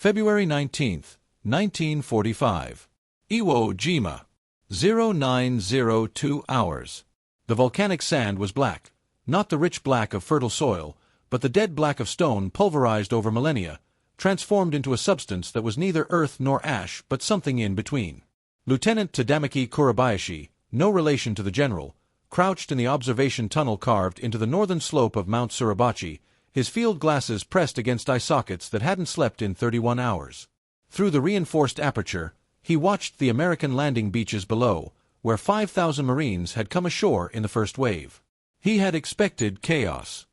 February 19, 1945. Iwo Jima. 0902 hours. The volcanic sand was black, not the rich black of fertile soil, but the dead black of stone pulverized over millennia, transformed into a substance that was neither earth nor ash but something in between. Lieutenant Tadamaki Kurabayashi, no relation to the general, crouched in the observation tunnel carved into the northern slope of Mount Suribachi, his field glasses pressed against eye sockets that hadn't slept in 31 hours. Through the reinforced aperture, he watched the American landing beaches below, where 5,000 Marines had come ashore in the first wave. He had expected chaos.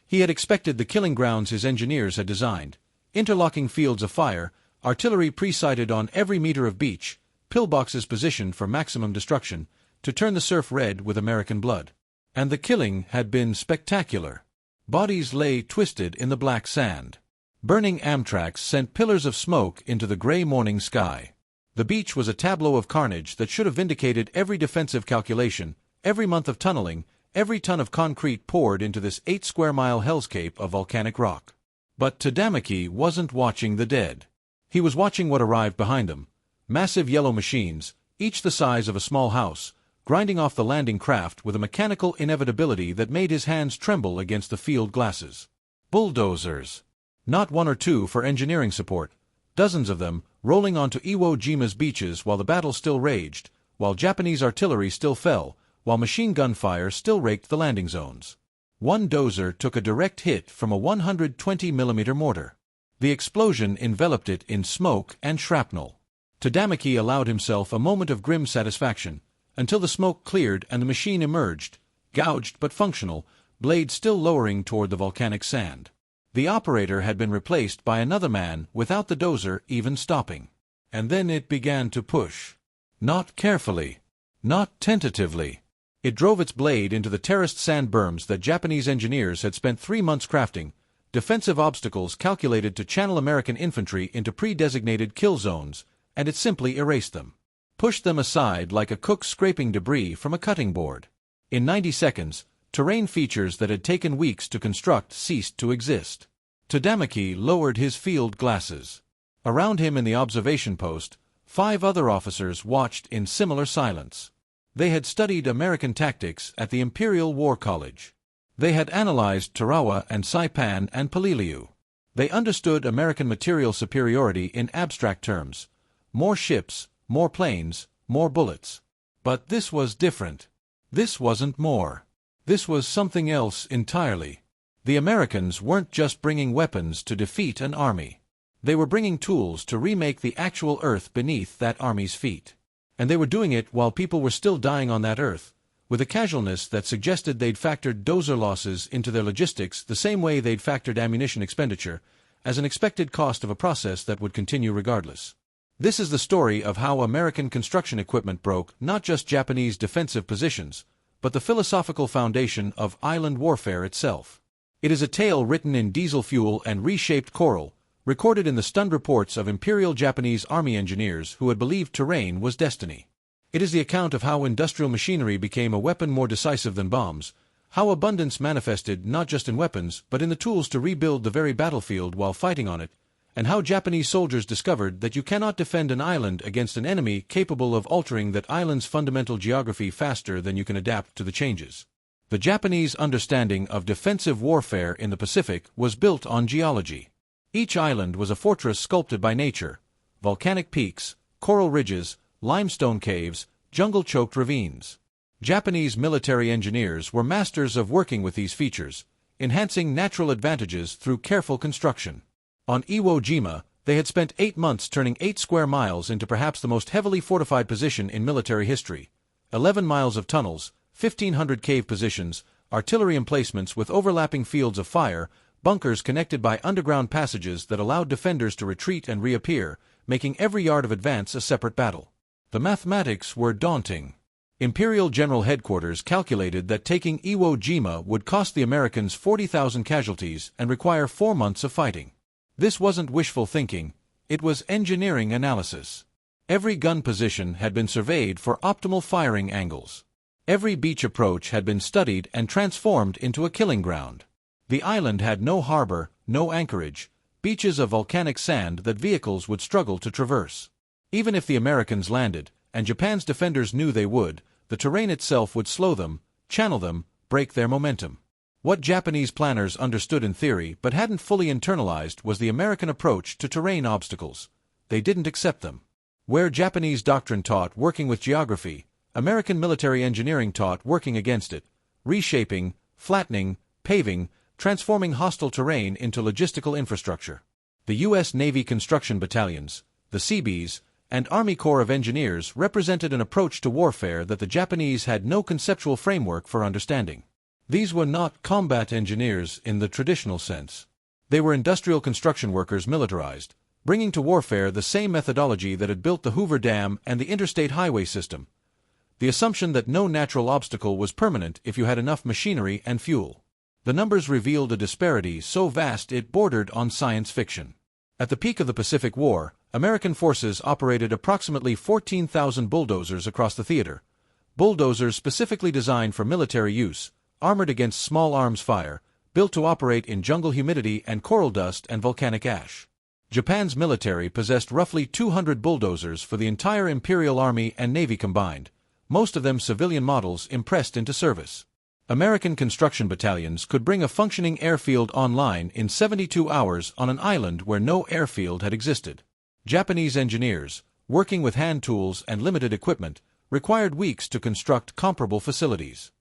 He had expected the killing grounds his engineers had designed, interlocking fields of fire, artillery pre-sighted on every meter of beach, pillboxes positioned for maximum destruction, to turn the surf red with American blood. And the killing had been spectacular. Bodies lay twisted in the black sand. Burning Amtraks sent pillars of smoke into the gray morning sky. The beach was a tableau of carnage that should have vindicated every defensive calculation, every month of tunneling, every ton of concrete poured into this 8-square-mile hellscape of volcanic rock. But Tadamaki wasn't watching the dead. He was watching what arrived behind them. Massive yellow machines, each the size of a small house, grinding off the landing craft with a mechanical inevitability that made his hands tremble against the field glasses. Bulldozers. Not one or two for engineering support, dozens of them, rolling onto Iwo Jima's beaches while the battle still raged, while Japanese artillery still fell, while machine gun fire still raked the landing zones. One dozer took a direct hit from a 120mm mortar. The explosion enveloped it in smoke and shrapnel. Tadamaki allowed himself a moment of grim satisfaction, until the smoke cleared and the machine emerged, gouged but functional, blade still lowering toward the volcanic sand. The operator had been replaced by another man without the dozer even stopping. And then it began to push. Not carefully. Not tentatively. It drove its blade into the terraced sand berms that Japanese engineers had spent 3 months crafting, defensive obstacles calculated to channel American infantry into pre-designated kill zones, and it simply erased them. Pushed them aside like a cook scraping debris from a cutting board. In 90 seconds, terrain features that had taken weeks to construct ceased to exist. Tadamaki lowered his field glasses. Around him in the observation post, 5 other officers watched in similar silence. They had studied American tactics at the Imperial War College. They had analyzed Tarawa and Saipan and Peleliu. They understood American material superiority in abstract terms. More ships, more planes, more bullets. But this was different. This wasn't more. This was something else entirely. The Americans weren't just bringing weapons to defeat an army. They were bringing tools to remake the actual earth beneath that army's feet. And they were doing it while people were still dying on that earth, with a casualness that suggested they'd factored dozer losses into their logistics the same way they'd factored ammunition expenditure, as an expected cost of a process that would continue regardless. This is the story of how American construction equipment broke not just Japanese defensive positions, but the philosophical foundation of island warfare itself. It is a tale written in diesel fuel and reshaped coral, recorded in the stunned reports of Imperial Japanese Army engineers who had believed terrain was destiny. It is the account of how industrial machinery became a weapon more decisive than bombs, how abundance manifested not just in weapons but in the tools to rebuild the very battlefield while fighting on it, and how Japanese soldiers discovered that you cannot defend an island against an enemy capable of altering that island's fundamental geography faster than you can adapt to the changes. The Japanese understanding of defensive warfare in the Pacific was built on geology. Each island was a fortress sculpted by nature: volcanic peaks, coral ridges, limestone caves, jungle-choked ravines. Japanese military engineers were masters of working with these features, enhancing natural advantages through careful construction. On Iwo Jima, they had spent 8 months turning 8 square miles into perhaps the most heavily fortified position in military history. 11 miles of tunnels, 1,500 cave positions, artillery emplacements with overlapping fields of fire, bunkers connected by underground passages that allowed defenders to retreat and reappear, making every yard of advance a separate battle. The mathematics were daunting. Imperial General Headquarters calculated that taking Iwo Jima would cost the Americans 40,000 casualties and require 4 months of fighting. This wasn't wishful thinking, it was engineering analysis. Every gun position had been surveyed for optimal firing angles. Every beach approach had been studied and transformed into a killing ground. The island had no harbor, no anchorage. beaches of volcanic sand that vehicles would struggle to traverse. Even if the Americans landed, and Japan's defenders knew they would, the terrain itself would slow them, channel them, break their momentum. What Japanese planners understood in theory but hadn't fully internalized was the American approach to terrain obstacles. They didn't accept them. Where Japanese doctrine taught working with geography, American military engineering taught working against it, reshaping, flattening, paving, transforming hostile terrain into logistical infrastructure. The U.S. Navy construction battalions, the Seabees, and Army Corps of Engineers represented an approach to warfare that the Japanese had no conceptual framework for understanding. These were not combat engineers in the traditional sense. They were industrial construction workers militarized, bringing to warfare the same methodology that had built the Hoover Dam and the interstate highway system. The assumption that no natural obstacle was permanent if you had enough machinery and fuel. The numbers revealed a disparity so vast it bordered on science fiction. At the peak of the Pacific War, American forces operated approximately 14,000 bulldozers across the theater. Bulldozers specifically designed for military use, armored against small arms fire, built to operate in jungle humidity and coral dust and volcanic ash. Japan's military possessed roughly 200 bulldozers for the entire Imperial Army and Navy combined, most of them civilian models impressed into service. American construction battalions could bring a functioning airfield online in 72 hours on an island where no airfield had existed. Japanese engineers, working with hand tools and limited equipment, required weeks to construct comparable facilities.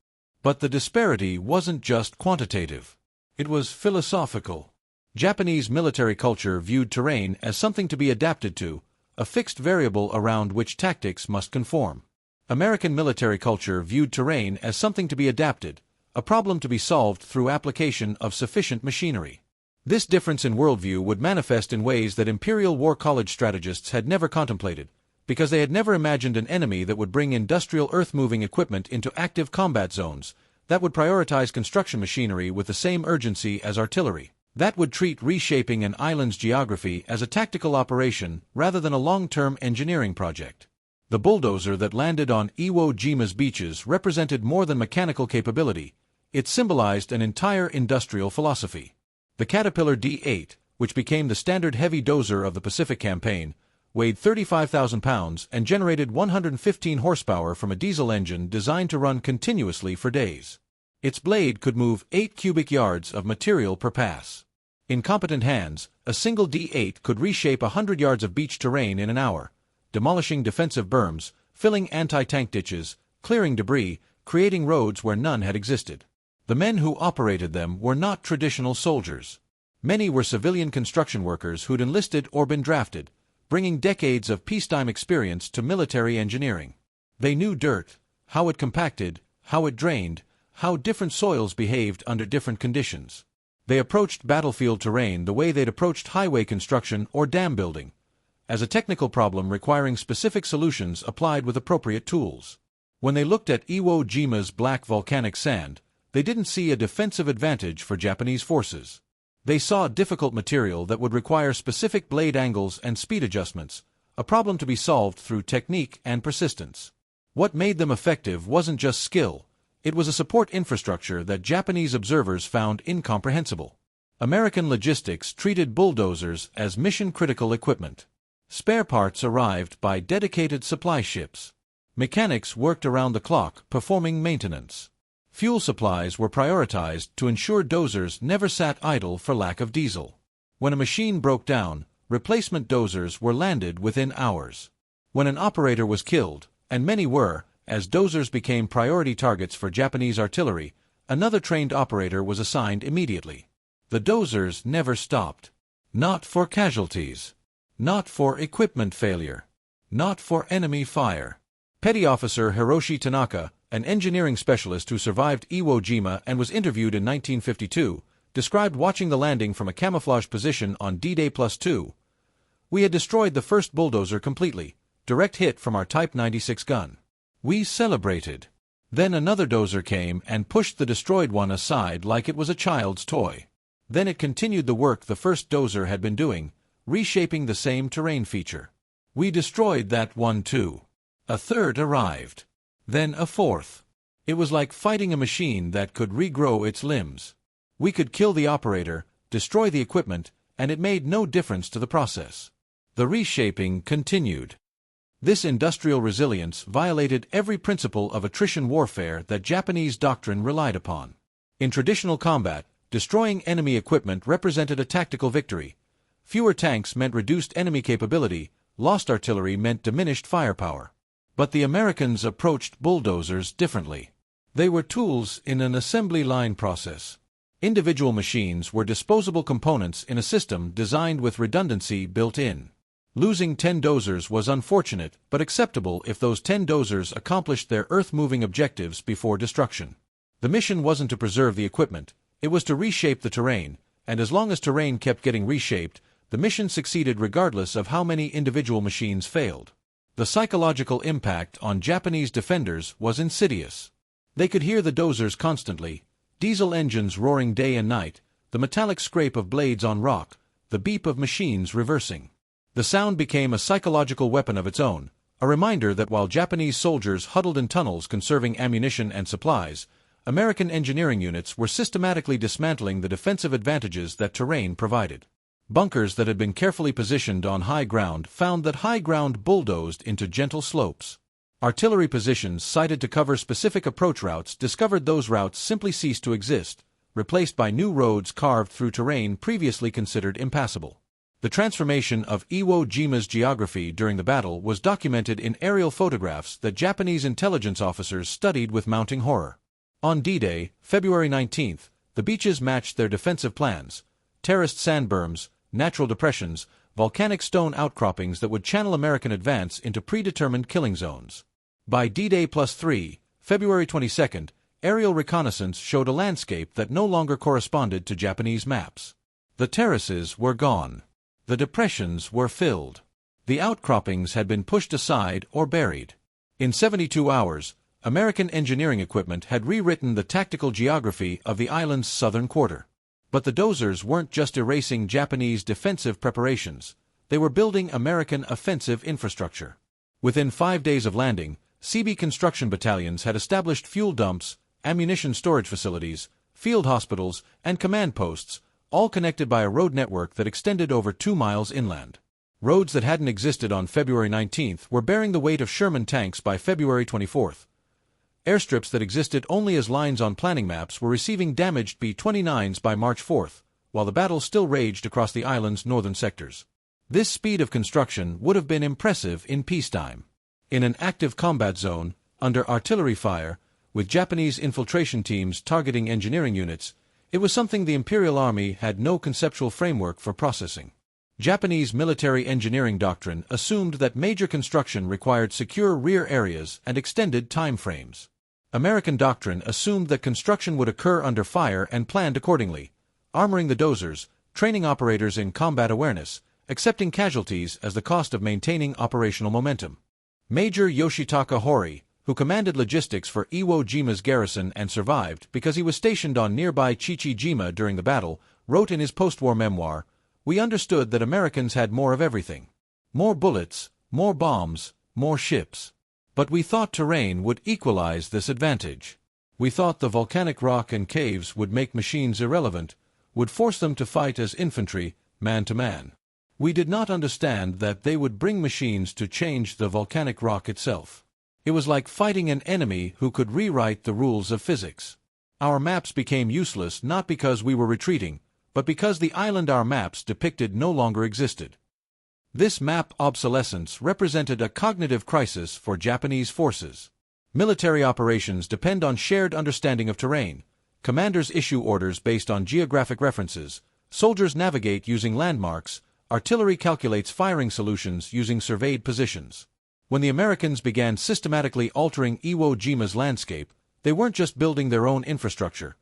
But the disparity wasn't just quantitative. It was philosophical. Japanese military culture viewed terrain as something to be adapted to, a fixed variable around which tactics must conform. American military culture viewed terrain as something to be adapted, a problem to be solved through application of sufficient machinery. This difference in worldview would manifest in ways that Imperial War College strategists had never contemplated, because they had never imagined an enemy that would bring industrial earth-moving equipment into active combat zones, that would prioritize construction machinery with the same urgency as artillery, that would treat reshaping an island's geography as a tactical operation rather than a long-term engineering project. The bulldozer that landed on Iwo Jima's beaches represented more than mechanical capability. It symbolized an entire industrial philosophy. The Caterpillar D8, which became the standard heavy dozer of the Pacific Campaign, weighed 35,000 pounds and generated 115 horsepower from a diesel engine designed to run continuously for days. Its blade could move 8 cubic yards of material per pass. In competent hands, a single D8 could reshape 100 yards of beach terrain in an hour, demolishing defensive berms, filling anti-tank ditches, clearing debris, creating roads where none had existed. The men who operated them were not traditional soldiers. Many were civilian construction workers who'd enlisted or been drafted, bringing decades of peacetime experience to military engineering. They knew dirt, how it compacted, how it drained, how different soils behaved under different conditions. They approached battlefield terrain the way they'd approached highway construction or dam building, as a technical problem requiring specific solutions applied with appropriate tools. When they looked at Iwo Jima's black volcanic sand, they didn't see a defensive advantage for Japanese forces. They saw difficult material that would require specific blade angles and speed adjustments, a problem to be solved through technique and persistence. What made them effective wasn't just skill, it was a support infrastructure that Japanese observers found incomprehensible. American logistics treated bulldozers as mission-critical equipment. Spare parts arrived by dedicated supply ships. Mechanics worked around the clock performing maintenance. Fuel supplies were prioritized to ensure dozers never sat idle for lack of diesel. When a machine broke down, replacement dozers were landed within hours. When an operator was killed, and many were, as dozers became priority targets for Japanese artillery, another trained operator was assigned immediately. The dozers never stopped. Not for casualties. Not for equipment failure. Not for enemy fire. Petty Officer Hiroshi Tanaka, an engineering specialist who survived Iwo Jima and was interviewed in 1952, described watching the landing from a camouflage position on D-Day +2. We had destroyed the first bulldozer completely, direct hit from our Type 96 gun. We celebrated. Then another dozer came and pushed the destroyed one aside like it was a child's toy. Then it continued the work the first dozer had been doing, reshaping the same terrain feature. We destroyed that one too. A third arrived. Then a fourth. It was like fighting a machine that could regrow its limbs. We could kill the operator, destroy the equipment, and it made no difference to the process. The reshaping continued. This industrial resilience violated every principle of attrition warfare that Japanese doctrine relied upon. In traditional combat, destroying enemy equipment represented a tactical victory. Fewer tanks meant reduced enemy capability, lost artillery meant diminished firepower. But the Americans approached bulldozers differently. They were tools in an assembly line process. Individual machines were disposable components in a system designed with redundancy built in. Losing 10 dozers was unfortunate but acceptable if those 10 dozers accomplished their earth-moving objectives before destruction. The mission wasn't to preserve the equipment, it was to reshape the terrain, and as long as terrain kept getting reshaped, the mission succeeded regardless of how many individual machines failed. The psychological impact on Japanese defenders was insidious. They could hear the dozers constantly, diesel engines roaring day and night, the metallic scrape of blades on rock, the beep of machines reversing. The sound became a psychological weapon of its own, a reminder that while Japanese soldiers huddled in tunnels conserving ammunition and supplies, American engineering units were systematically dismantling the defensive advantages that terrain provided. Bunkers that had been carefully positioned on high ground found that high ground bulldozed into gentle slopes. Artillery positions sited to cover specific approach routes discovered those routes simply ceased to exist, replaced by new roads carved through terrain previously considered impassable. The transformation of Iwo Jima's geography during the battle was documented in aerial photographs that Japanese intelligence officers studied with mounting horror. On D-Day, February 19th, the beaches matched their defensive plans: terraced sandberms, natural depressions, volcanic stone outcroppings that would channel American advance into predetermined killing zones. By D-Day +3, February 22nd, aerial reconnaissance showed a landscape that no longer corresponded to Japanese maps. The terraces were gone. The depressions were filled. The outcroppings had been pushed aside or buried. In 72 hours, American engineering equipment had rewritten the tactical geography of the island's southern quarter. But the dozers weren't just erasing Japanese defensive preparations, they were building American offensive infrastructure. Within 5 days of landing, Seabee construction battalions had established fuel dumps, ammunition storage facilities, field hospitals, and command posts, all connected by a road network that extended over 2 miles inland. Roads that hadn't existed on February 19th were bearing the weight of Sherman tanks by February 24th. Airstrips that existed only as lines on planning maps were receiving damaged B-29s by March 4th, while the battle still raged across the island's northern sectors. This speed of construction would have been impressive in peacetime. In an active combat zone, under artillery fire, with Japanese infiltration teams targeting engineering units, it was something the Imperial Army had no conceptual framework for processing. Japanese military engineering doctrine assumed that major construction required secure rear areas and extended time frames. American doctrine assumed that construction would occur under fire and planned accordingly, armoring the dozers, training operators in combat awareness, accepting casualties as the cost of maintaining operational momentum. Major Yoshitaka Hori, who commanded logistics for Iwo Jima's garrison and survived because he was stationed on nearby Chichi-jima during the battle, wrote in his post-war memoir, "We understood that Americans had more of everything. More bullets, more bombs, more ships. But we thought terrain would equalize this advantage. We thought the volcanic rock and caves would make machines irrelevant, would force them to fight as infantry, man to man. We did not understand that they would bring machines to change the volcanic rock itself. It was like fighting an enemy who could rewrite the rules of physics. Our maps became useless not because we were retreating, but because the island our maps depicted no longer existed." This map obsolescence represented a cognitive crisis for Japanese forces. Military operations depend on shared understanding of terrain. Commanders issue orders based on geographic references. Soldiers navigate using landmarks. Artillery calculates firing solutions using surveyed positions. When the Americans began systematically altering Iwo Jima's landscape, they weren't just building their own infrastructure.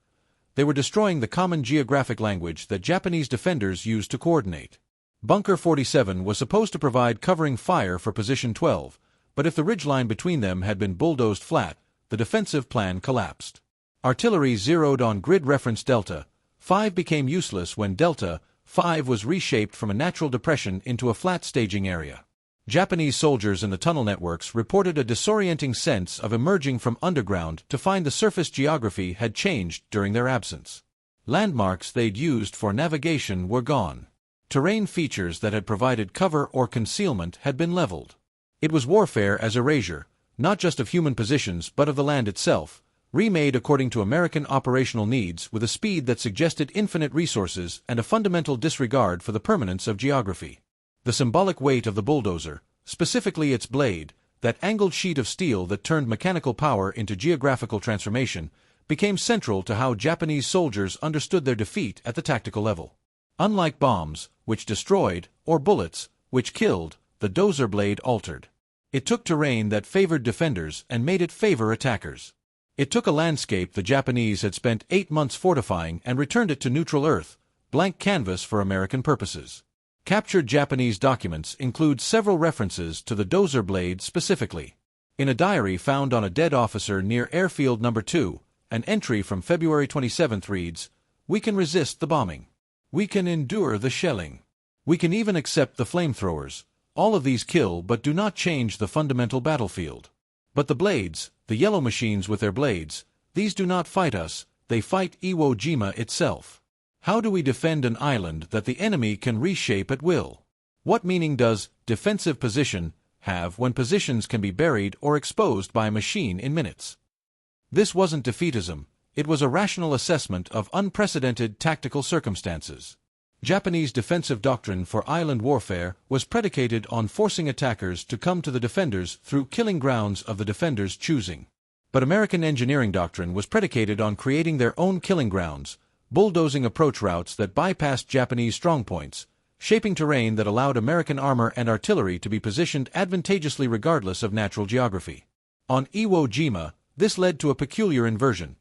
They were destroying the common geographic language that Japanese defenders used to coordinate. Bunker 47 was supposed to provide covering fire for Position 12, but if the ridgeline between them had been bulldozed flat, the defensive plan collapsed. Artillery zeroed on grid reference Delta 5 became useless when Delta 5 was reshaped from a natural depression into a flat staging area. Japanese soldiers in the tunnel networks reported a disorienting sense of emerging from underground to find the surface geography had changed during their absence. Landmarks they'd used for navigation were gone. terrain features that had provided cover or concealment had been leveled. It was warfare as erasure, not just of human positions but of the land itself, remade according to American operational needs with a speed that suggested infinite resources and a fundamental disregard for the permanence of geography. The symbolic weight of the bulldozer, specifically its blade, that angled sheet of steel that turned mechanical power into geographical transformation, became central to how Japanese soldiers understood their defeat at the tactical level. Unlike bombs, which destroyed, or bullets, which killed, the dozer blade altered. It took terrain that favored defenders and made it favor attackers. It took a landscape the Japanese had spent 8 months fortifying and returned it to neutral earth, blank canvas for American purposes. Captured Japanese documents include several references to the dozer blade specifically. In a diary found on a dead officer near Airfield No. 2, an entry from February 27 reads, "We can resist the bombing. We can endure the shelling. We can even accept the flamethrowers. All of these kill but do not change the fundamental battlefield. But the blades, the yellow machines with their blades, these do not fight us, they fight Iwo Jima itself. How do we defend an island that the enemy can reshape at will? What meaning does defensive position have when positions can be buried or exposed by a machine in minutes?" This wasn't defeatism, it was a rational assessment of unprecedented tactical circumstances. Japanese defensive doctrine for island warfare was predicated on forcing attackers to come to the defenders through killing grounds of the defenders' choosing. But American engineering doctrine was predicated on creating their own killing grounds, bulldozing approach routes that bypassed Japanese strongpoints, shaping terrain that allowed American armor and artillery to be positioned advantageously regardless of natural geography. On Iwo Jima, this led to a peculiar inversion.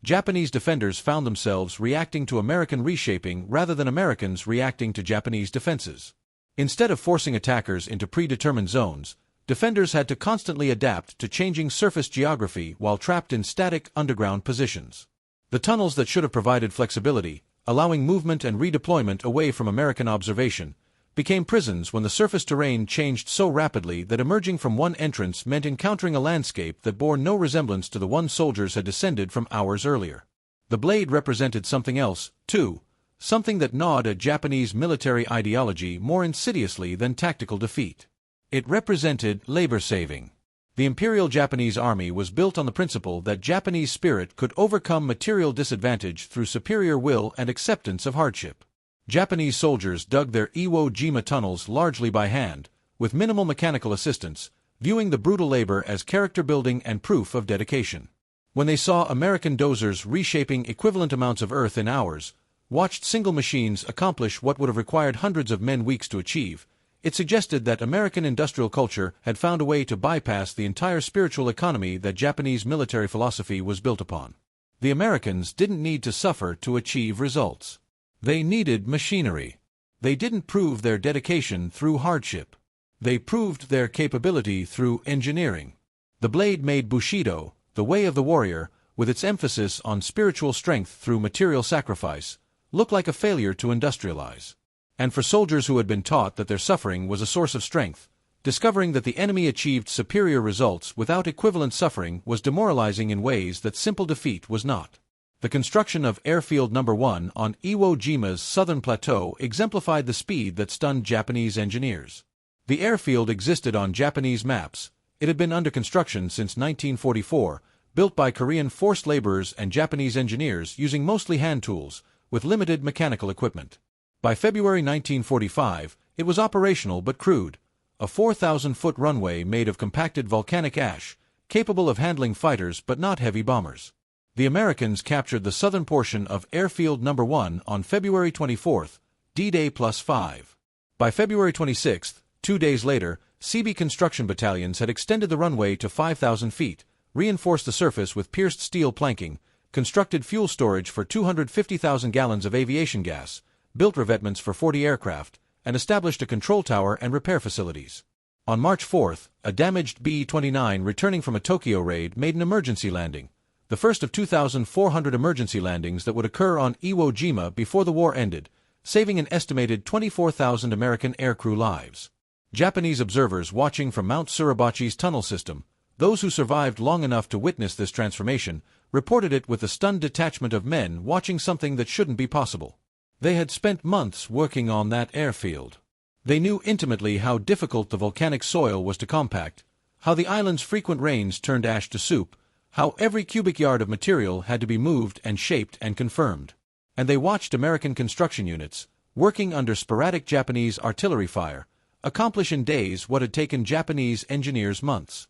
Japanese defenders found themselves reacting to American reshaping rather than Americans reacting to Japanese defenses. Instead of forcing attackers into predetermined zones, defenders had to constantly adapt to changing surface geography while trapped in static underground positions. The tunnels that should have provided flexibility, allowing movement and redeployment away from American observation, became prisons when the surface terrain changed so rapidly that emerging from one entrance meant encountering a landscape that bore no resemblance to the one soldiers had descended from hours earlier. The blade represented something else, too, something that gnawed at Japanese military ideology more insidiously than tactical defeat. It represented labor-saving. The Imperial Japanese Army was built on the principle that Japanese spirit could overcome material disadvantage through superior will and acceptance of hardship. Japanese soldiers dug their Iwo Jima tunnels largely by hand, with minimal mechanical assistance, viewing the brutal labor as character-building and proof of dedication. When they saw American dozers reshaping equivalent amounts of earth in hours, watched single machines accomplish what would have required hundreds of men-weeks to achieve, it suggested that American industrial culture had found a way to bypass the entire spiritual economy that Japanese military philosophy was built upon. The Americans didn't need to suffer to achieve results. They needed machinery. They didn't prove their dedication through hardship. They proved their capability through engineering. The blade made Bushido, the way of the warrior, with its emphasis on spiritual strength through material sacrifice, look like a failure to industrialize. And for soldiers who had been taught that their suffering was a source of strength, discovering that the enemy achieved superior results without equivalent suffering was demoralizing in ways that simple defeat was not. The construction of Airfield No. 1 on Iwo Jima's southern plateau exemplified the speed that stunned Japanese engineers. The airfield existed on Japanese maps. It had been under construction since 1944, built by Korean forced laborers and Japanese engineers using mostly hand tools, with limited mechanical equipment. By February 1945, it was operational but crude, a 4,000-foot runway made of compacted volcanic ash, capable of handling fighters but not heavy bombers. The Americans captured the southern portion of Airfield No. 1 on February 24, D-Day +5. By February 26, 2 days later, Seabee construction battalions had extended the runway to 5,000 feet, reinforced the surface with pierced steel planking, constructed fuel storage for 250,000 gallons of aviation gas, built revetments for 40 aircraft, and established a control tower and repair facilities. On March 4, a damaged B-29 returning from a Tokyo raid made an emergency landing, the first of 2,400 emergency landings that would occur on Iwo Jima before the war ended, saving an estimated 24,000 American aircrew lives. Japanese observers watching from Mount Suribachi's tunnel system, those who survived long enough to witness this transformation, reported it with the stunned detachment of men watching something that shouldn't be possible. They had spent months working on that airfield. They knew intimately how difficult the volcanic soil was to compact, how the island's frequent rains turned ash to soup, how every cubic yard of material had to be moved and shaped and confirmed. And they watched American construction units, working under sporadic Japanese artillery fire, accomplish in days what had taken Japanese engineers months.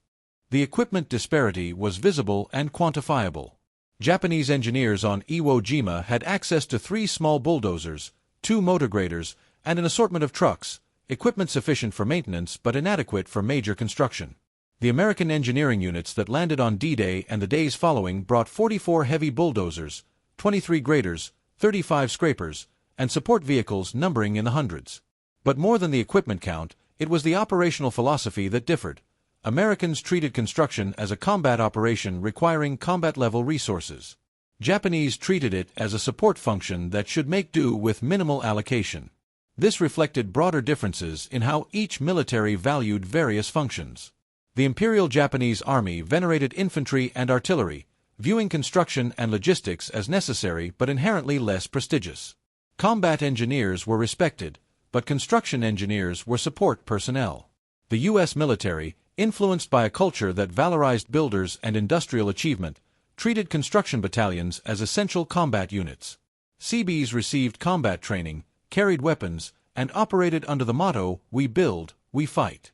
The equipment disparity was visible and quantifiable. Japanese engineers on Iwo Jima had access to 3 small bulldozers, 2 motor graders, and an assortment of trucks, equipment sufficient for maintenance but inadequate for major construction. The American engineering units that landed on D-Day and the days following brought 44 heavy bulldozers, 23 graders, 35 scrapers, and support vehicles numbering in the hundreds. But more than the equipment count, it was the operational philosophy that differed. Americans treated construction as a combat operation requiring combat-level resources. Japanese treated it as a support function that should make do with minimal allocation. This reflected broader differences in how each military valued various functions. The Imperial Japanese Army venerated infantry and artillery, viewing construction and logistics as necessary but inherently less prestigious. Combat engineers were respected, but construction engineers were support personnel. The U.S. military, influenced by a culture that valorized builders and industrial achievement, treated construction battalions as essential combat units. Seabees received combat training, carried weapons, and operated under the motto, "We build, we fight."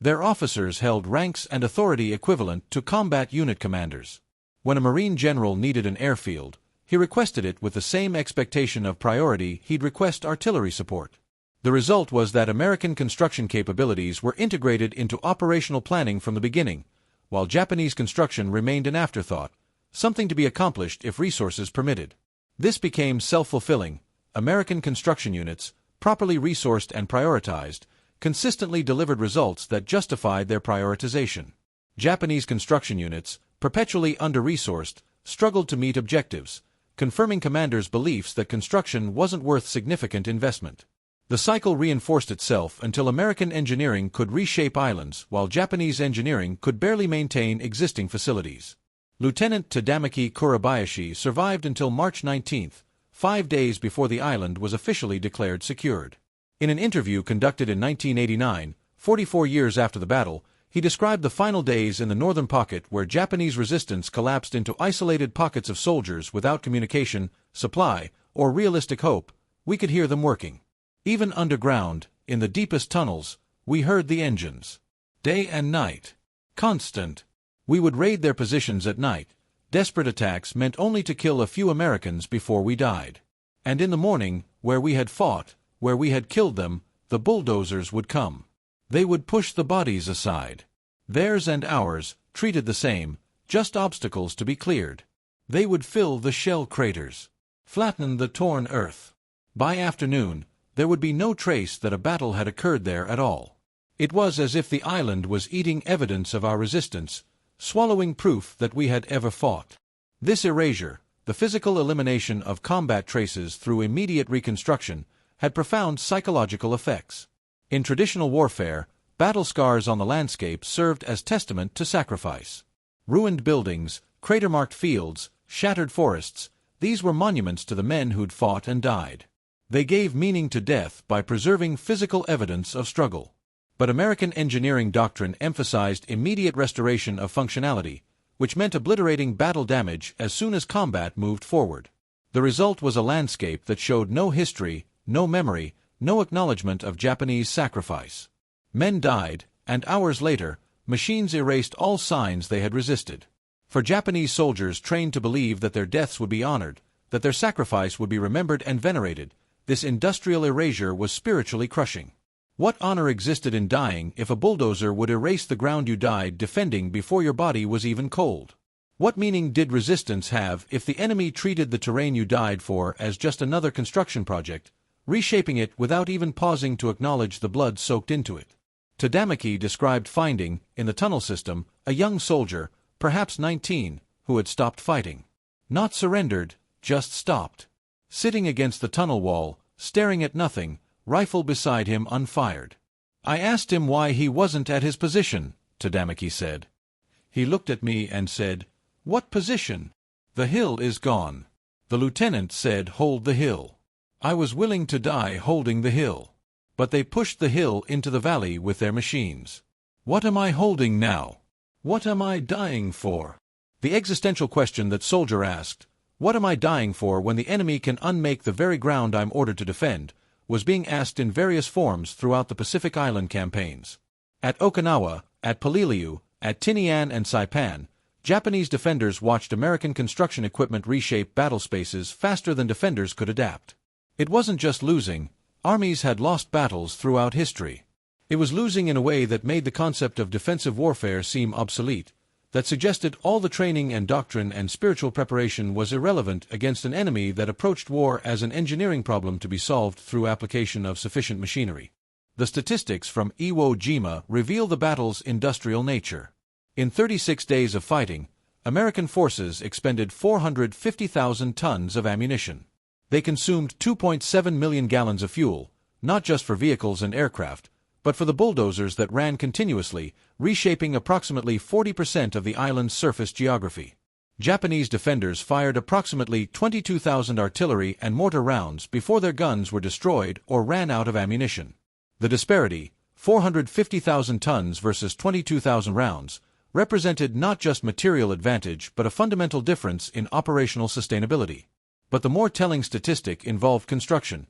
Their officers held ranks and authority equivalent to combat unit commanders. When a Marine general needed an airfield, he requested it with the same expectation of priority he'd request artillery support. The result was that American construction capabilities were integrated into operational planning from the beginning, while Japanese construction remained an afterthought, something to be accomplished if resources permitted. This became self-fulfilling. American construction units, properly resourced and prioritized, consistently delivered results that justified their prioritization. Japanese construction units, perpetually under-resourced, struggled to meet objectives, confirming commanders' beliefs that construction wasn't worth significant investment. The cycle reinforced itself until American engineering could reshape islands while Japanese engineering could barely maintain existing facilities. Lieutenant Tadamaki Kurabayashi survived until March 19, 5 days before the island was officially declared secured. In an interview conducted in 1989, 44 years after the battle, he described the final days in the northern pocket where Japanese resistance collapsed into isolated pockets of soldiers without communication, supply, or realistic hope. We could hear them working. Even underground, in the deepest tunnels, we heard the engines. Day and night. Constant. We would raid their positions at night. Desperate attacks meant only to kill a few Americans before we died. And in the morning, where we had fought, where we had killed them, the bulldozers would come. They would push the bodies aside. Theirs and ours, treated the same, just obstacles to be cleared. They would fill the shell craters, flatten the torn earth. By afternoon, there would be no trace that a battle had occurred there at all. It was as if the island was eating evidence of our resistance, swallowing proof that we had ever fought. This erasure, the physical elimination of combat traces through immediate reconstruction, had profound psychological effects. In traditional warfare, battle scars on the landscape served as testament to sacrifice. Ruined buildings, crater-marked fields, shattered forests, these were monuments to the men who'd fought and died. They gave meaning to death by preserving physical evidence of struggle. But American engineering doctrine emphasized immediate restoration of functionality, which meant obliterating battle damage as soon as combat moved forward. The result was a landscape that showed no history, no memory, no acknowledgement of Japanese sacrifice. Men died, and hours later, machines erased all signs they had resisted. For Japanese soldiers trained to believe that their deaths would be honored, that their sacrifice would be remembered and venerated, this industrial erasure was spiritually crushing. What honor existed in dying if a bulldozer would erase the ground you died defending before your body was even cold? What meaning did resistance have if the enemy treated the terrain you died for as just another construction project, reshaping it without even pausing to acknowledge the blood soaked into it? Tadamaki described finding, in the tunnel system, a young soldier, perhaps 19, who had stopped fighting. Not surrendered, just stopped. Sitting against the tunnel wall, staring at nothing, rifle beside him unfired. I asked him why he wasn't at his position, Tadamaki said. He looked at me and said, "What position? The hill is gone." The lieutenant said, "Hold the hill." I was willing to die holding the hill. But they pushed the hill into the valley with their machines. What am I holding now? What am I dying for? The existential question that soldier asked, what am I dying for when the enemy can unmake the very ground I'm ordered to defend, was being asked in various forms throughout the Pacific Island campaigns. At Okinawa, at Peleliu, at Tinian and Saipan, Japanese defenders watched American construction equipment reshape battle spaces faster than defenders could adapt. It wasn't just losing. Armies had lost battles throughout history. It was losing in a way that made the concept of defensive warfare seem obsolete, that suggested all the training and doctrine and spiritual preparation was irrelevant against an enemy that approached war as an engineering problem to be solved through application of sufficient machinery. The statistics from Iwo Jima reveal the battle's industrial nature. In 36 days of fighting, American forces expended 450,000 tons of ammunition. They consumed 2.7 million gallons of fuel, not just for vehicles and aircraft, but for the bulldozers that ran continuously, reshaping approximately 40% of the island's surface geography. Japanese defenders fired approximately 22,000 artillery and mortar rounds before their guns were destroyed or ran out of ammunition. The disparity, 450,000 tons versus 22,000 rounds, represented not just material advantage but a fundamental difference in operational sustainability. But the more telling statistic involved construction.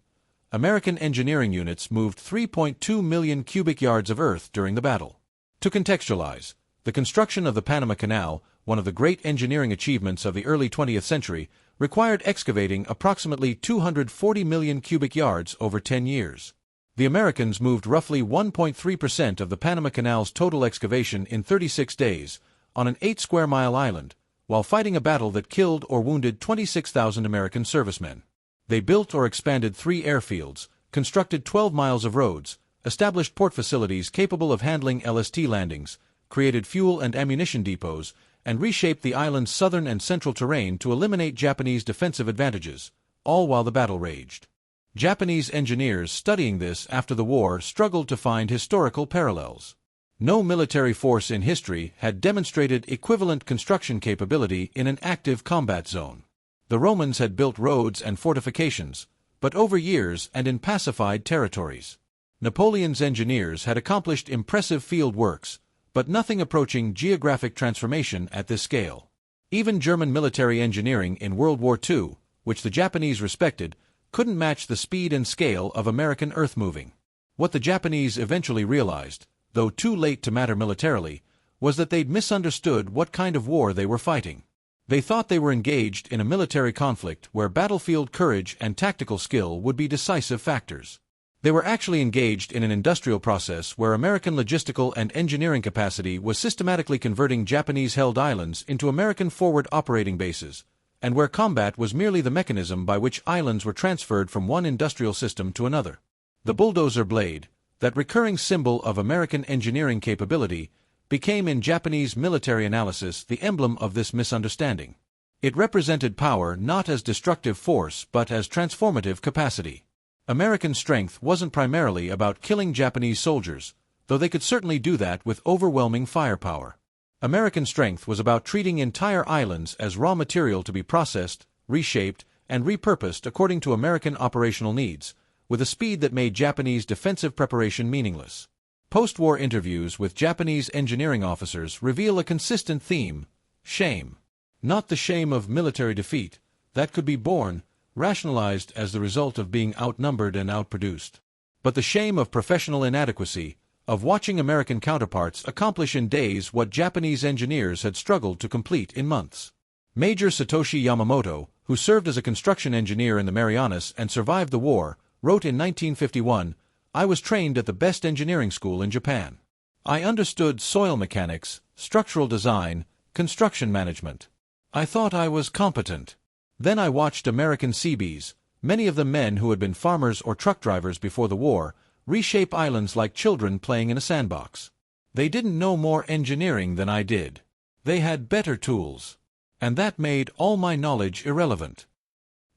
American engineering units moved 3.2 million cubic yards of earth during the battle. To contextualize, the construction of the Panama Canal, one of the great engineering achievements of the early 20th century, required excavating approximately 240 million cubic yards over 10 years. The Americans moved roughly 1.3% of the Panama Canal's total excavation in 36 days, on an 8-square-mile island, while fighting a battle that killed or wounded 26,000 American servicemen. They built or expanded 3 airfields, constructed 12 miles of roads, established port facilities capable of handling LST landings, created fuel and ammunition depots, and reshaped the island's southern and central terrain to eliminate Japanese defensive advantages, all while the battle raged. Japanese engineers studying this after the war struggled to find historical parallels. No military force in history had demonstrated equivalent construction capability in an active combat zone. The Romans had built roads and fortifications, but over years and in pacified territories. Napoleon's engineers had accomplished impressive field works, but nothing approaching geographic transformation at this scale. Even German military engineering in World War II, which the Japanese respected, couldn't match the speed and scale of American earth-moving. What the Japanese eventually realized, though too late to matter militarily, was that they'd misunderstood what kind of war they were fighting. They thought they were engaged in a military conflict where battlefield courage and tactical skill would be decisive factors. They were actually engaged in an industrial process where American logistical and engineering capacity was systematically converting Japanese-held islands into American forward operating bases, and where combat was merely the mechanism by which islands were transferred from one industrial system to another. The bulldozer blade, that recurring symbol of American engineering capability, became in Japanese military analysis the emblem of this misunderstanding. It represented power not as destructive force but as transformative capacity. American strength wasn't primarily about killing Japanese soldiers, though they could certainly do that with overwhelming firepower. American strength was about treating entire islands as raw material to be processed, reshaped, and repurposed according to American operational needs, with a speed that made Japanese defensive preparation meaningless. Post-war interviews with Japanese engineering officers reveal a consistent theme: shame. Not the shame of military defeat, that could be borne, rationalized as the result of being outnumbered and outproduced, but the shame of professional inadequacy, of watching American counterparts accomplish in days what Japanese engineers had struggled to complete in months. Major Satoshi Yamamoto, who served as a construction engineer in the Marianas and survived the war, wrote in 1951, "I was trained at the best engineering school in Japan. I understood soil mechanics, structural design, construction management. I thought I was competent. Then I watched American Seabees, many of them men who had been farmers or truck drivers before the war, reshape islands like children playing in a sandbox. They didn't know more engineering than I did. They had better tools. And that made all my knowledge irrelevant."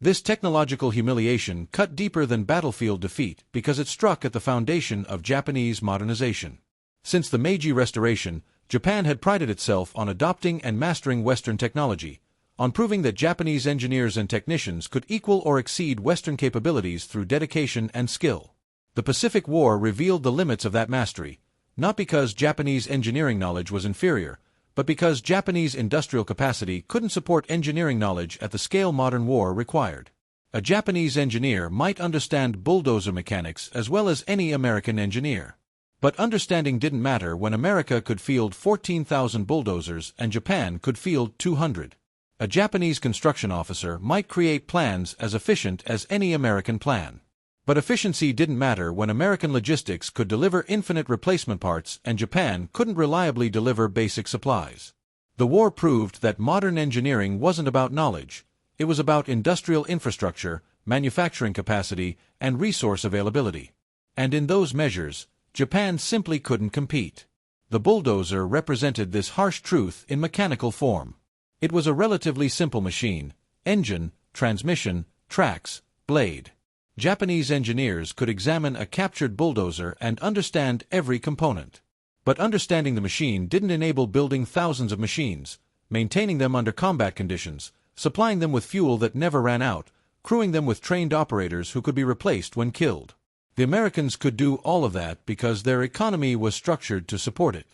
This technological humiliation cut deeper than battlefield defeat because it struck at the foundation of Japanese modernization. Since the Meiji Restoration, Japan had prided itself on adopting and mastering Western technology, on proving that Japanese engineers and technicians could equal or exceed Western capabilities through dedication and skill. The Pacific War revealed the limits of that mastery, not because Japanese engineering knowledge was inferior, but because Japanese industrial capacity couldn't support engineering knowledge at the scale modern war required. A Japanese engineer might understand bulldozer mechanics as well as any American engineer. But understanding didn't matter when America could field 14,000 bulldozers and Japan could field 200. A Japanese construction officer might create plans as efficient as any American plan. But efficiency didn't matter when American logistics could deliver infinite replacement parts and Japan couldn't reliably deliver basic supplies. The war proved that modern engineering wasn't about knowledge. It was about industrial infrastructure, manufacturing capacity, and resource availability. And in those measures, Japan simply couldn't compete. The bulldozer represented this harsh truth in mechanical form. It was a relatively simple machine: engine, transmission, tracks, blade. Japanese engineers could examine a captured bulldozer and understand every component. But understanding the machine didn't enable building thousands of machines, maintaining them under combat conditions, supplying them with fuel that never ran out, crewing them with trained operators who could be replaced when killed. The Americans could do all of that because their economy was structured to support it.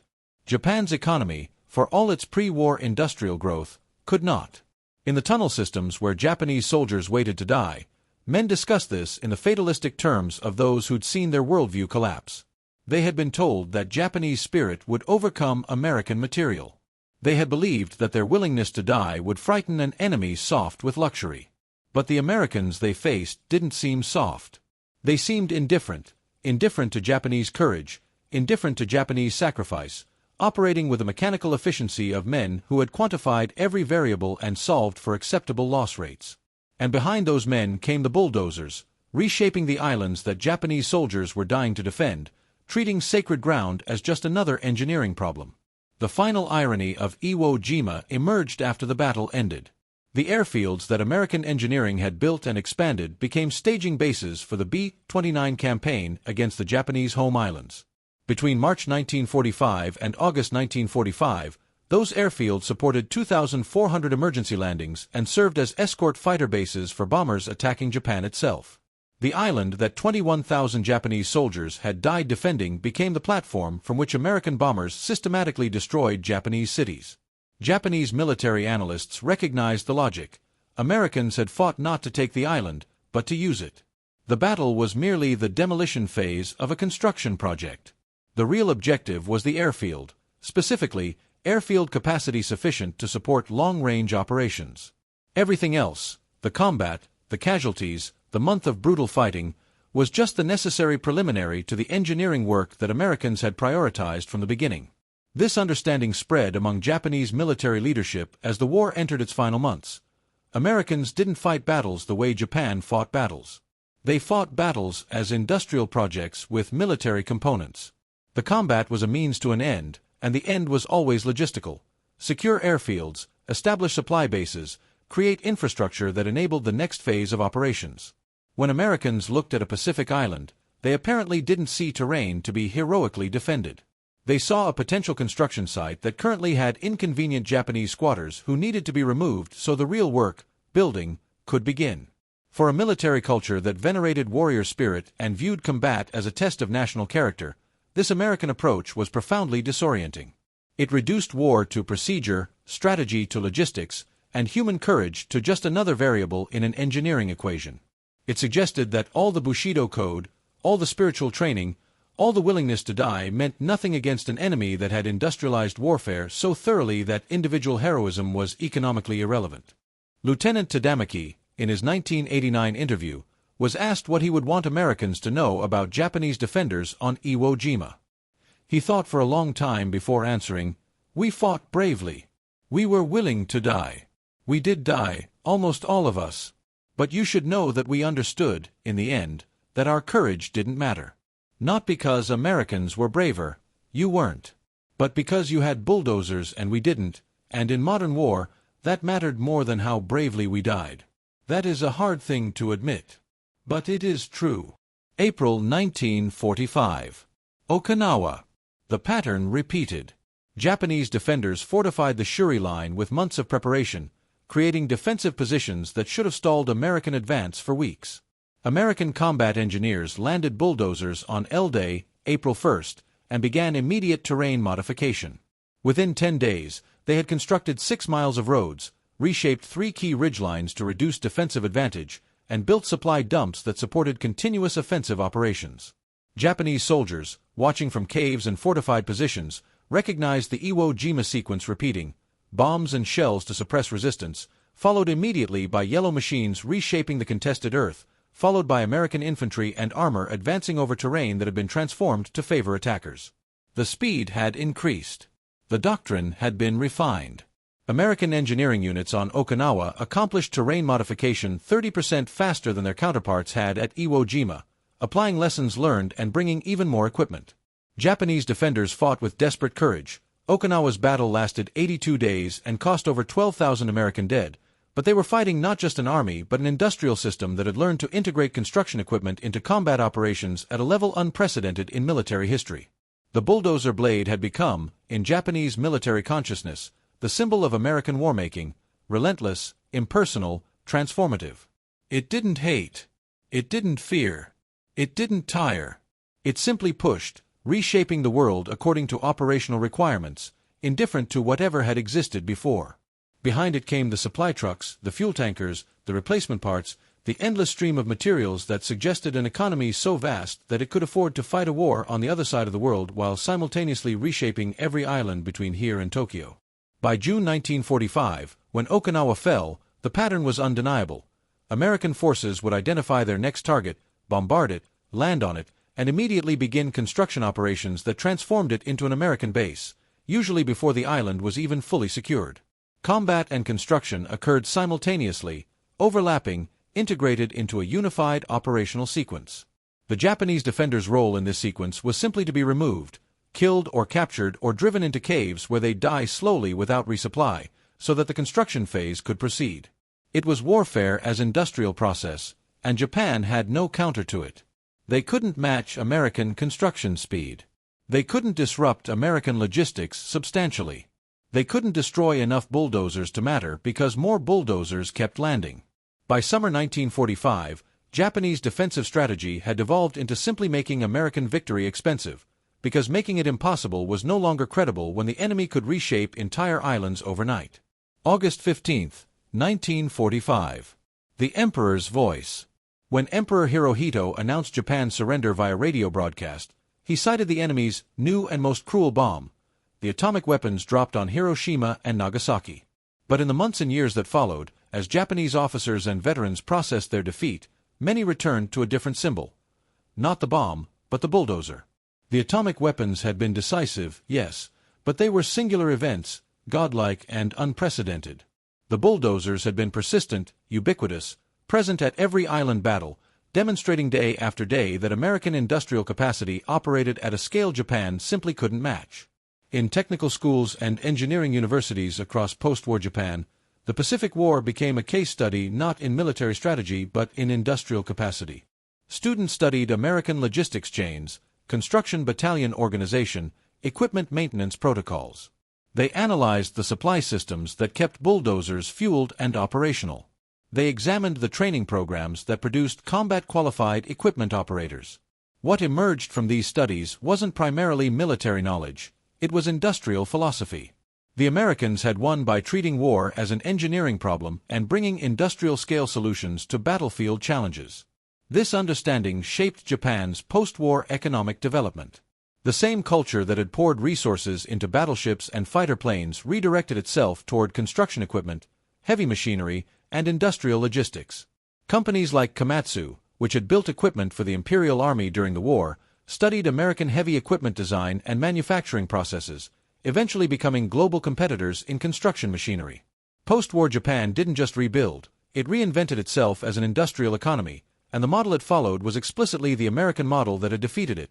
Japan's economy, for all its pre-war industrial growth, could not. In the tunnel systems where Japanese soldiers waited to die, men discussed this in the fatalistic terms of those who'd seen their worldview collapse. They had been told that Japanese spirit would overcome American material. They had believed that their willingness to die would frighten an enemy soft with luxury. But the Americans they faced didn't seem soft. They seemed indifferent to Japanese courage, indifferent to Japanese sacrifice, operating with the mechanical efficiency of men who had quantified every variable and solved for acceptable loss rates. And behind those men came the bulldozers, reshaping the islands that Japanese soldiers were dying to defend, treating sacred ground as just another engineering problem. The final irony of Iwo Jima emerged after the battle ended. The airfields that American engineering had built and expanded became staging bases for the B-29 campaign against the Japanese home islands. Between March 1945 and August 1945, those airfields supported 2,400 emergency landings and served as escort fighter bases for bombers attacking Japan itself. The island that 21,000 Japanese soldiers had died defending became the platform from which American bombers systematically destroyed Japanese cities. Japanese military analysts recognized the logic. Americans had fought not to take the island, but to use it. The battle was merely the demolition phase of a construction project. The real objective was the airfield, specifically, airfield capacity sufficient to support long-range operations. Everything else, the combat, the casualties, the month of brutal fighting, was just the necessary preliminary to the engineering work that Americans had prioritized from the beginning. This understanding spread among Japanese military leadership as the war entered its final months. Americans didn't fight battles the way Japan fought battles. They fought battles as industrial projects with military components. The combat was a means to an end, and the end was always logistical. Secure airfields, establish supply bases, create infrastructure that enabled the next phase of operations. When Americans looked at a Pacific island, they apparently didn't see terrain to be heroically defended. They saw a potential construction site that currently had inconvenient Japanese squatters who needed to be removed so the real work, building, could begin. For a military culture that venerated warrior spirit and viewed combat as a test of national character, this American approach was profoundly disorienting. It reduced war to procedure, strategy to logistics, and human courage to just another variable in an engineering equation. It suggested that all the Bushido code, all the spiritual training, all the willingness to die meant nothing against an enemy that had industrialized warfare so thoroughly that individual heroism was economically irrelevant. Lieutenant Tadamaki, in his 1989 interview, was asked what he would want Americans to know about Japanese defenders on Iwo Jima. He thought for a long time before answering, "We fought bravely. We were willing to die. We did die, almost all of us. But you should know that we understood, in the end, that our courage didn't matter. Not because Americans were braver, you weren't. But because you had bulldozers and we didn't, and in modern war, that mattered more than how bravely we died. That is a hard thing to admit. But it is true." April 1945. Okinawa. The pattern repeated. Japanese defenders fortified the Shuri line with months of preparation, creating defensive positions that should have stalled American advance for weeks. American combat engineers landed bulldozers on L-Day, April 1st, and began immediate terrain modification. Within 10 days, they had constructed 6 miles of roads, reshaped 3 key ridgelines to reduce defensive advantage, and built supply dumps that supported continuous offensive operations. Japanese soldiers, watching from caves and fortified positions, recognized the Iwo Jima sequence repeating, bombs and shells to suppress resistance, followed immediately by yellow machines reshaping the contested earth, followed by American infantry and armor advancing over terrain that had been transformed to favor attackers. The speed had increased. The doctrine had been refined. American engineering units on Okinawa accomplished terrain modification 30% faster than their counterparts had at Iwo Jima, applying lessons learned and bringing even more equipment. Japanese defenders fought with desperate courage. Okinawa's battle lasted 82 days and cost over 12,000 American dead, but they were fighting not just an army but an industrial system that had learned to integrate construction equipment into combat operations at a level unprecedented in military history. The bulldozer blade had become, in Japanese military consciousness, the symbol of American warmaking, relentless, impersonal, transformative. It didn't hate. It didn't fear. It didn't tire. It simply pushed, reshaping the world according to operational requirements, indifferent to whatever had existed before. Behind it came the supply trucks, the fuel tankers, the replacement parts, the endless stream of materials that suggested an economy so vast that it could afford to fight a war on the other side of the world while simultaneously reshaping every island between here and Tokyo. By June 1945, when Okinawa fell, the pattern was undeniable. American forces would identify their next target, bombard it, land on it, and immediately begin construction operations that transformed it into an American base, usually before the island was even fully secured. Combat and construction occurred simultaneously, overlapping, integrated into a unified operational sequence. The Japanese defenders' role in this sequence was simply to be removed, killed or captured or driven into caves where they die slowly without resupply, so that the construction phase could proceed. It was warfare as industrial process, and Japan had no counter to it. They couldn't match American construction speed. They couldn't disrupt American logistics substantially. They couldn't destroy enough bulldozers to matter because more bulldozers kept landing. By summer 1945, Japanese defensive strategy had devolved into simply making American victory expensive, because making it impossible was no longer credible when the enemy could reshape entire islands overnight. August 15, 1945. The Emperor's Voice. When Emperor Hirohito announced Japan's surrender via radio broadcast, he cited the enemy's new and most cruel bomb, the atomic weapons dropped on Hiroshima and Nagasaki. But in the months and years that followed, as Japanese officers and veterans processed their defeat, many returned to a different symbol. Not the bomb, but the bulldozer. The atomic weapons had been decisive, yes, but they were singular events, godlike and unprecedented. The bulldozers had been persistent, ubiquitous, present at every island battle, demonstrating day after day that American industrial capacity operated at a scale Japan simply couldn't match. In technical schools and engineering universities across post-war Japan, the Pacific War became a case study not in military strategy but in industrial capacity. Students studied American logistics chains, construction battalion organization, equipment maintenance protocols. They analyzed the supply systems that kept bulldozers fueled and operational. They examined the training programs that produced combat-qualified equipment operators. What emerged from these studies wasn't primarily military knowledge. It was industrial philosophy. The Americans had won by treating war as an engineering problem and bringing industrial-scale solutions to battlefield challenges. This understanding shaped Japan's post-war economic development. The same culture that had poured resources into battleships and fighter planes redirected itself toward construction equipment, heavy machinery, and industrial logistics. Companies like Komatsu, which had built equipment for the Imperial Army during the war, studied American heavy equipment design and manufacturing processes, eventually becoming global competitors in construction machinery. Post-war Japan didn't just rebuild, it reinvented itself as an industrial economy, and the model it followed was explicitly the American model that had defeated it.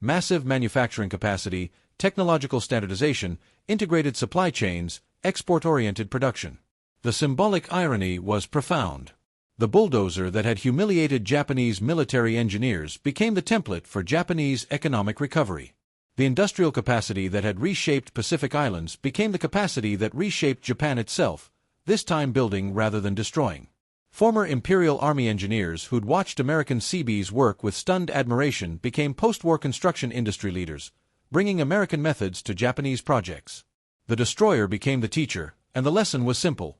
Massive manufacturing capacity, technological standardization, integrated supply chains, export-oriented production. The symbolic irony was profound. The bulldozer that had humiliated Japanese military engineers became the template for Japanese economic recovery. The industrial capacity that had reshaped Pacific Islands became the capacity that reshaped Japan itself, this time building rather than destroying. Former Imperial Army engineers who'd watched American Seabees work with stunned admiration became post-war construction industry leaders, bringing American methods to Japanese projects. The destroyer became the teacher, and the lesson was simple.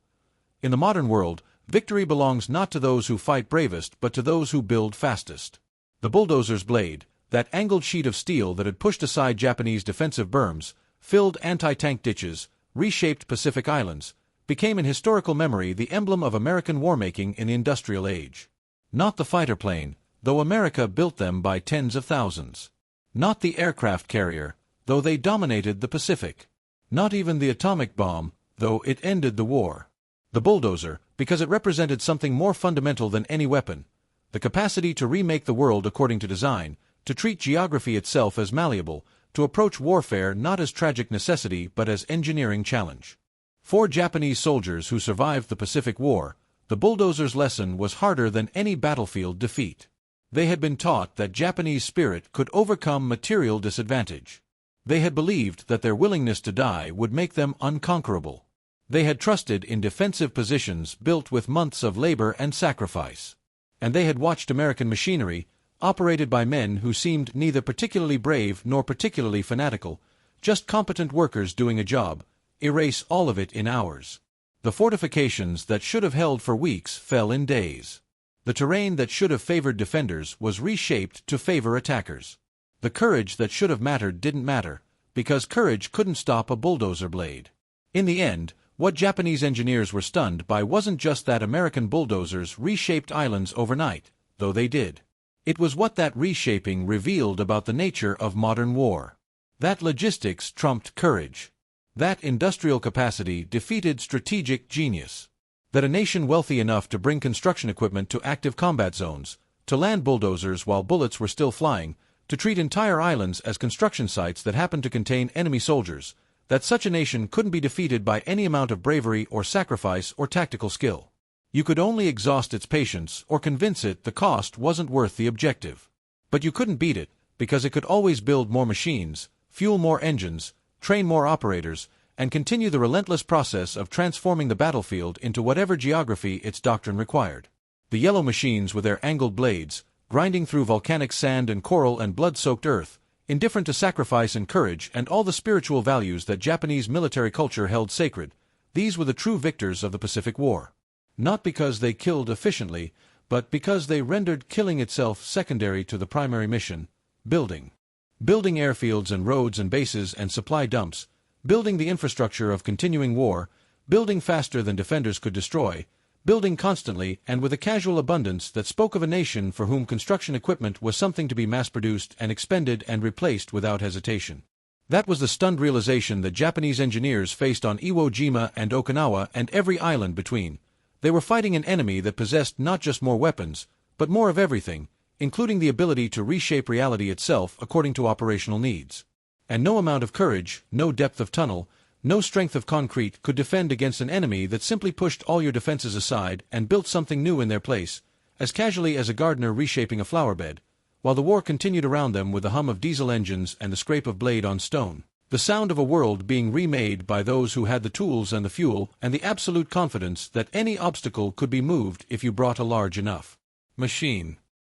In the modern world, victory belongs not to those who fight bravest but to those who build fastest. The Bulldozer's blade, that angled sheet of steel that had pushed aside Japanese defensive berms, filled anti-tank ditches, reshaped Pacific islands, became in historical memory the emblem of American war-making in the industrial age. Not the fighter plane, though America built them by tens of thousands. Not the aircraft carrier, though they dominated the Pacific. Not even the atomic bomb, though it ended the war. The bulldozer, because it represented something more fundamental than any weapon, the capacity to remake the world according to design, to treat geography itself as malleable, to approach warfare not as tragic necessity but as engineering challenge. For Japanese soldiers who survived the Pacific War, the bulldozer's lesson was harder than any battlefield defeat. They had been taught that Japanese spirit could overcome material disadvantage. They had believed that their willingness to die would make them unconquerable. They had trusted in defensive positions built with months of labor and sacrifice. And they had watched American machinery, operated by men who seemed neither particularly brave nor particularly fanatical, just competent workers doing a job, erase all of it in hours. The fortifications that should have held for weeks fell in days. The terrain that should have favored defenders was reshaped to favor attackers. The courage that should have mattered didn't matter, because courage couldn't stop a bulldozer blade. In the end, what Japanese engineers were stunned by wasn't just that American bulldozers reshaped islands overnight, though they did. It was what that reshaping revealed about the nature of modern war. That logistics trumped courage. That industrial capacity defeated strategic genius. That a nation wealthy enough to bring construction equipment to active combat zones, to land bulldozers while bullets were still flying, to treat entire islands as construction sites that happened to contain enemy soldiers, that such a nation couldn't be defeated by any amount of bravery or sacrifice or tactical skill. You could only exhaust its patience or convince it the cost wasn't worth the objective. But you couldn't beat it, because it could always build more machines, fuel more engines, train more operators, and continue the relentless process of transforming the battlefield into whatever geography its doctrine required. The yellow machines with their angled blades, grinding through volcanic sand and coral and blood-soaked earth, indifferent to sacrifice and courage and all the spiritual values that Japanese military culture held sacred, these were the true victors of the Pacific War. Not because they killed efficiently, but because they rendered killing itself secondary to the primary mission, building. Building airfields and roads and bases and supply dumps, building the infrastructure of continuing war, building faster than defenders could destroy, building constantly and with a casual abundance that spoke of a nation for whom construction equipment was something to be mass-produced and expended and replaced without hesitation. That was the stunned realization that Japanese engineers faced on Iwo Jima and Okinawa and every island between. They were fighting an enemy that possessed not just more weapons, but more of everything, including the ability to reshape reality itself according to operational needs. And no amount of courage, no depth of tunnel, no strength of concrete could defend against an enemy that simply pushed all your defenses aside and built something new in their place, as casually as a gardener reshaping a flower bed, while the war continued around them with the hum of diesel engines and the scrape of blade on stone. The sound of a world being remade by those who had the tools and the fuel and the absolute confidence that any obstacle could be moved if you brought a large enough machine.